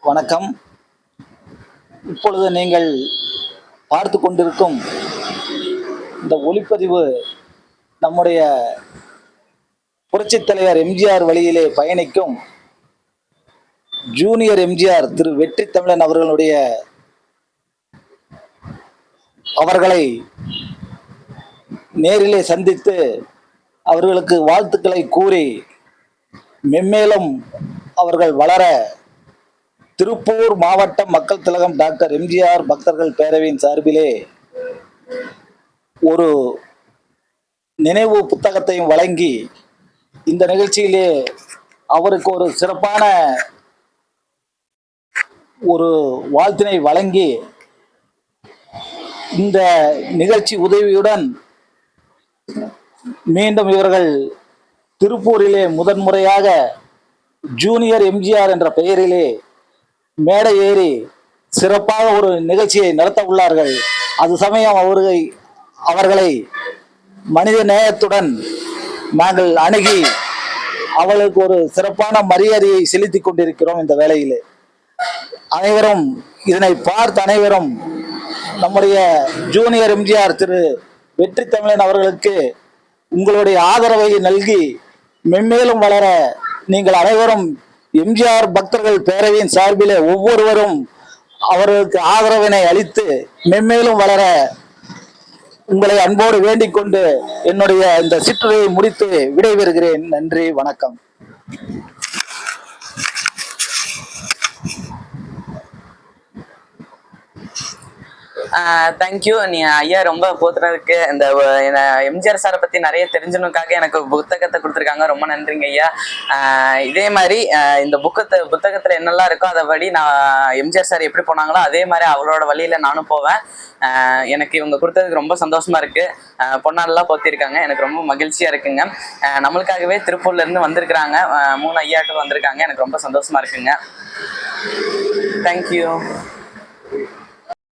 வணக்கம். இப்பொழுது நீங்கள் பார்த்து கொண்டிருக்கும் இந்த ஒளிப்பதிவு நம்முடைய புரட்சித் தலைவர் எம்ஜிஆர் வழியிலே பயணிக்கும் ஜூனியர் எம்ஜிஆர் திரு வெற்றி தமிழன் அவர்களை நேரிலே சந்தித்து அவர்களுக்கு வாழ்த்துக்களை கூறி மென்மேலும் அவர்கள் வளர திருப்பூர் மாவட்ட மக்கள் திலகம் டாக்டர் எம்ஜிஆர் பக்தர்கள் பேரவையின் சார்பிலே ஒரு நினைவு புத்தகத்தையும் வழங்கி இந்த நிகழ்ச்சியிலே அவருக்கு ஒரு சிறப்பான ஒரு வாழ்த்தினை வழங்கி இந்த நிகழ்ச்சி உதவியுடன் மீண்டும் இவர்கள் திருப்பூரிலே முதன்முறையாக ஜூனியர் எம்ஜிஆர் என்ற பெயரிலே மேடை ஏறி சிறப்பாக ஒரு நிகழ்ச்சியை நடத்த உள்ளார்கள். அது சமயம் அவர்களை மனித நேயத்துடன் நாங்கள் அணுகி அவர்களுக்கு ஒரு சிறப்பான மரியாதையை செலுத்தி கொண்டிருக்கிறோம். இந்த வேளையிலே அனைவரும் இதனை பார்த்த அனைவரும் நம்முடைய ஜூனியர் எம்ஜிஆர் திரு வெற்றி தமிழன் அவர்களுக்கு உங்களுடைய ஆதரவை நல்கி மென்மேலும் வளர நீங்கள் அனைவரும் எம்ஜிஆர் பக்தர்கள் பேரவையின் சார்பிலே ஒவ்வொருவரும் அவர்களுக்கு ஆதரவினை அளித்து மென்மேலும் வளர உங்களை அன்போடு வேண்டிக் கொண்டு என்னுடைய இந்த சிற்றுரையை முடித்து விடைபெறுகிறேன். நன்றி, வணக்கம். தேங்க்யூ. நீ ஐயா ரொம்ப போத்துறதுக்கு இந்த எம்ஜிஆர் சாரை பத்தி நிறைய தெரிஞ்சனுக்காக எனக்கு புத்தகத்தை கொடுத்துருக்காங்க. ரொம்ப நன்றிங்க ஐயா. இதே மாதிரி இந்த புத்தகத்துல என்னெல்லாம் இருக்கோ அதை படி நான் எம்ஜிஆர் சார் எப்படி போனாங்களோ அதே மாதிரி அவளோட வழியில நானும் போவேன். எனக்கு இவங்க கொடுத்ததுக்கு ரொம்ப சந்தோஷமா இருக்கு. பொன்னாலெல்லாம் போத்திருக்காங்க. எனக்கு ரொம்ப மகிழ்ச்சியா இருக்குங்க. நம்மளுக்காகவே திருப்பூர்ல இருந்து வந்திருக்கிறாங்க. 3 ஐயாக்கள் வந்திருக்காங்க. எனக்கு ரொம்ப சந்தோஷமா இருக்குங்க. தேங்க்யூ.